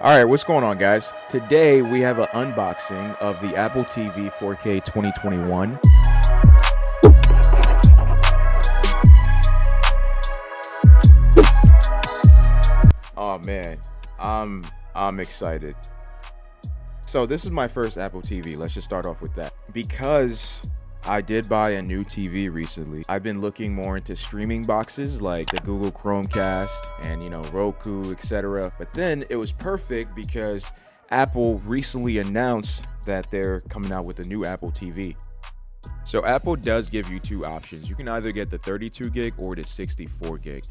Alright, what's going on, guys? Today we have an unboxing of the Apple TV 4K 2021. Oh man, I'm excited. So this is my first Apple TV. Let's just start off with that. Because I did buy a new TV recently, I've been looking more into streaming boxes like the Google Chromecast and, Roku, etc. But then it was perfect because Apple recently announced that they're coming out with a new Apple TV. So Apple does give you two options. You can either get the 32 gig or the 64 gig.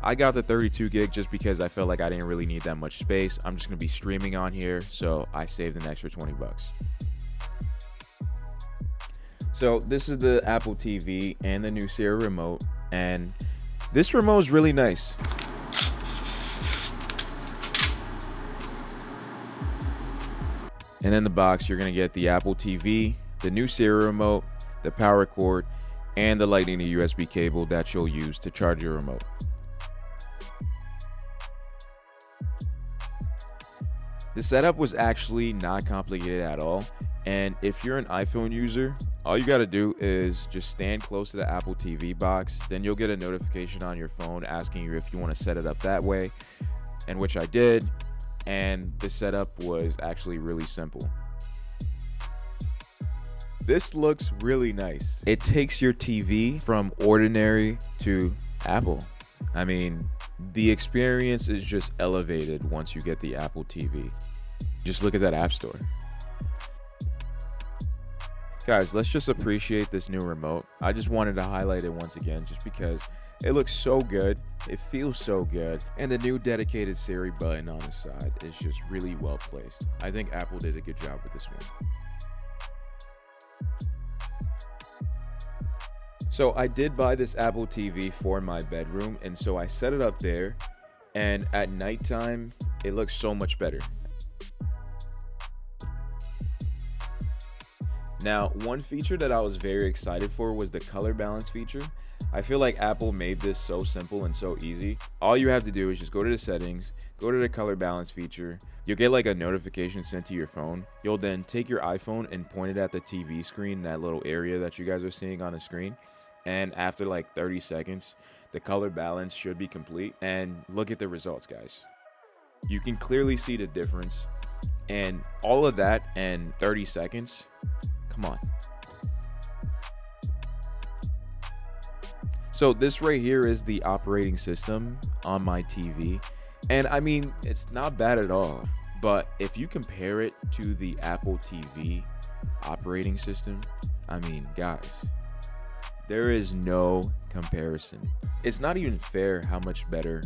I got the 32 gig just because I felt like I didn't really need that much space. I'm just going to be streaming on here, so I saved an extra 20 bucks. So this is the Apple TV and the new Sierra remote, and this remote is really nice. And in the box, you're going to get the Apple TV, the new Sierra remote, the power cord, and the Lightning to USB cable that you'll use to charge your remote. The setup was actually not complicated at all, and if you're an iPhone user, all you got to do is just stand close to the Apple TV box. Then you'll get a notification on your phone asking you if you want to set it up that way, and which I did, and the setup was actually really simple. This looks really nice. It takes your TV from ordinary to Apple. I mean, the experience is just elevated once you get the Apple TV. Just look at that App Store. Guys, let's just appreciate this new remote. I just wanted to highlight it once again just because it looks so good, it feels so good, and the new dedicated Siri button on the side is just really well placed. I think Apple did a good job with this one. So I did buy this Apple TV for my bedroom, and so I set it up there, and at nighttime, it looks so much better. Now, one feature that I was very excited for was the color balance feature. I feel like Apple made this so simple and so easy. All you have to do is just go to the settings, go to the color balance feature. You'll get like a notification sent to your phone. You'll then take your iPhone and point it at the TV screen, that little area that you guys are seeing on the screen. And after like 30 seconds, the color balance should be complete. And look at the results, guys. You can clearly see the difference. And all of that in 30 seconds. Come on. So this right here is the operating system on my TV. And I mean, it's not bad at all. But if you compare it to the Apple TV operating system, I mean, guys, there is no comparison. It's not even fair how much better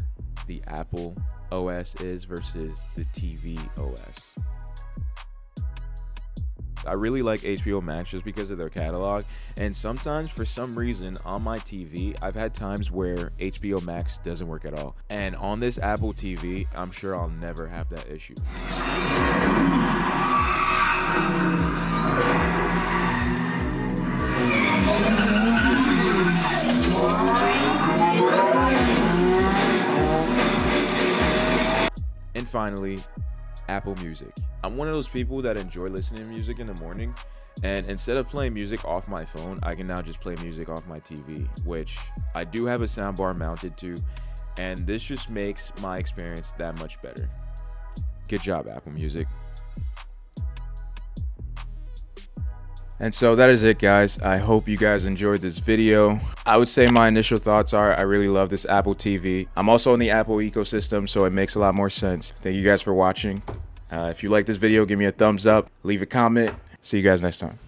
the Apple OS is versus the TV OS. I really like HBO Max just because of their catalog, and sometimes for some reason on my TV I've had times where HBO Max doesn't work at all, and on this Apple TV I'm sure I'll never have that issue. And finally, Apple Music. I'm one of those people that enjoy listening to music in the morning, and instead of playing music off my phone, I can now just play music off my TV, which I do have a soundbar mounted to, and this just makes my experience that much better. Good job, Apple Music. And so that is it, guys. I hope you guys enjoyed this video. I would say my initial thoughts are I really love this Apple TV. I'm also in the Apple ecosystem, so it makes a lot more sense. Thank you guys for watching. If you like this video, give me a thumbs up, leave a comment. See you guys next time.